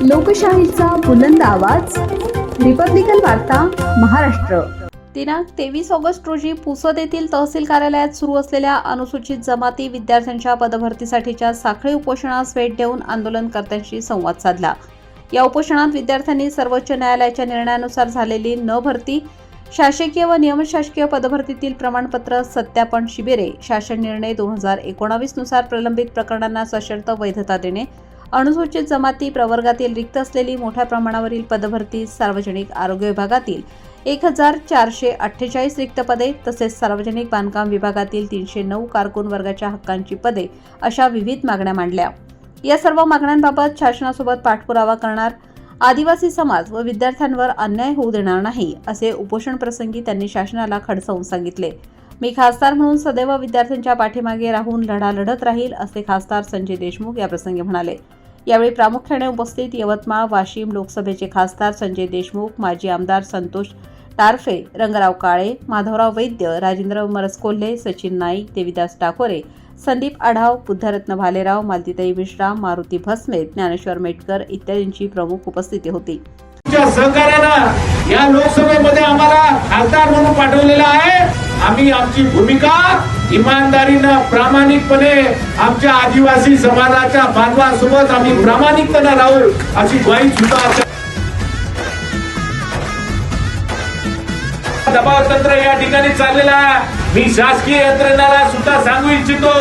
लोकशाहीचा बुलंद आवाज, रिपब्लिकन वार्ता, महाराष्ट्र। दिनांक 23 ऑगस्ट रोजी पुसद येथील तहसील कार्यालयात सुरू असलेल्या अनुसूचित जमाती विद्यार्थ्यांच्या पदभरतीसाठीच्या साखळी उपोषणास भेट देऊन आंदोलनकर्त्यांशी संवाद साधला। या उपोषणात विद्यार्थ्यांनी सर्वोच्च न्यायालयाच्या निर्णयानुसार झालेली न भरती, शासकीय व नियमशासकीय पदभरतीतील प्रमाणपत्र सत्यापन शिबिरे, शासन निर्णय 2019 नुसार प्रलंबित प्रकरणांना सशर्त वैधता देणे, अनुसूचित जमाती प्रवर्गातील रिक्त असलेली मोठ्या प्रमाणावरील पदभरती, सार्वजनिक आरोग्य विभागातील 1448 रिक्त पदे, तसेच सार्वजनिक बांधकाम विभागातील 309 कारकून वर्गाच्या हक्कांची पदे अशा विविध मागण्या मांडल्या। या सर्व मागण्यांबाबत शासनासोबत पाठपुरावा करणार, आदिवासी समाज व विद्यार्थ्यांवर अन्याय होऊ देणार नाही, असे उपोषण प्रसंगी त्यांनी शासनाला खडसावून सांगितले। मी खासदार म्हणून सदैव विद्यार्थ्यांच्या पाठीमागे राहून लढा लढत राहील, असे खासदार संजय देशमुख या प्रसंगी म्हणाले। यावेळी प्रामुख्याने उपस्थित यवतमाळ, वाशिम लोकसभेचे खासदार संजय देशमुख, माजी आमदार संतोष टारफे, रंगराव काळे, माधवराव वैद्य, राजेंद्र मरसकोल्हे, सचिन नाईक, देविदास टाकोरे, संदीप आढाव, बुद्धरत्न भालेराव, मालतीताई मिश्रा, मारुती भस्मे, ज्ञानेश्वर मेटकर इत्यादींची प्रमुख उपस्थिती होती। सहकार्यानं या लोकसभेमध्ये आम्हाला खासदार म्हणून पाठवलेला आहे। आम्ही आमची भूमिका इमानदारीनं प्रामाणिकपणे आमच्या आदिवासी समाजाच्या बांधवांसोबत आम्ही प्रामाणिकपणे राहू अशी ग्वाही सुद्धा दबाव तंत्र या ठिकाणी चाललेला आहे। मी शासकीय यंत्रणेला सुद्धा सांगू इच्छितो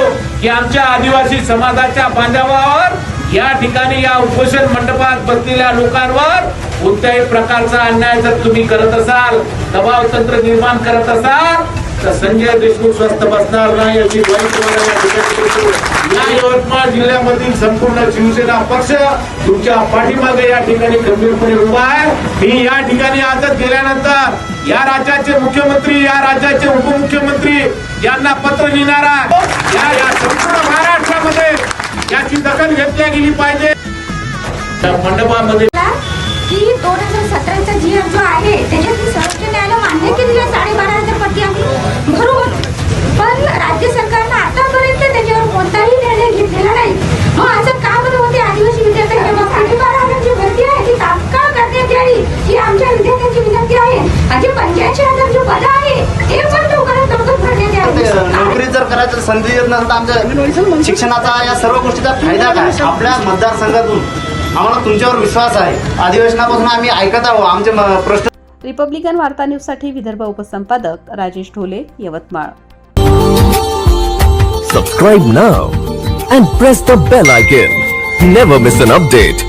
की आमच्या आदिवासी समाजाच्या बांधवांवर या ठिकाणी या उपोषण मंडपात बसलेल्या लोकांवर कोणत्याही प्रकारचा अन्याय जर तुम्ही करत असाल, दबाव तंत्र निर्माण करत असाल, तर संजय देशमुख स्वस्थ बसणार नाही अशी ग्वाही तुम्हाला या ठिकाणी देतो। या यवतमाळ जिल्ह्यामधील संपूर्ण शिवसेना पक्ष तुमच्या पाठीमागे या ठिकाणी गंभीरपणे उभा आहे। मी या ठिकाणी आजच गेल्यानंतर या राज्याचे मुख्यमंत्री, या राज्याचे उपमुख्यमंत्री यांना पत्र लिहिणार आहे। या संपूर्ण महाराष्ट्रामध्ये याची दखल घेतली गेली पाहिजे। मंडपामध्ये की 2017चा जीएफ जो आहे त्याच्यात सर्वोच्च न्यायालय मान्य केलेली 12,500 पट्टी आम्ही भरू, पण राज्य सरकारनं आतापर्यंत त्याच्यावर कोणताही निर्णय घेतलेला नाही। मग असं का बरं होते? आदिवासी विद्यार्थ्यांना 12,500 भरती आहे ती तात्काळ करण्यात यावी ही आमच्या विद्यार्थ्यांची विनंती आहे। आणि 85,000 जो पद आहे ते पण लवकरात लवकर भरण्यात यावे। नोकरी जर करायची संधी येत नसेल तर आमच्या शिक्षणाचा या सर्व गोष्टीचा फायदा काय? आपल्या मतदारसंघातून आम्हाला तुमच्यावर विश्वास आहे। अधिवेशनापासून आम्ही ऐकत आहोत आमचे प्रश्न। रिपब्लिकन वार्ता न्यूजसाठी Vidarbha उपसंपादक Rajesh Dhole, Yavatmal. Subscribe now and press the bell icon. Never miss an update.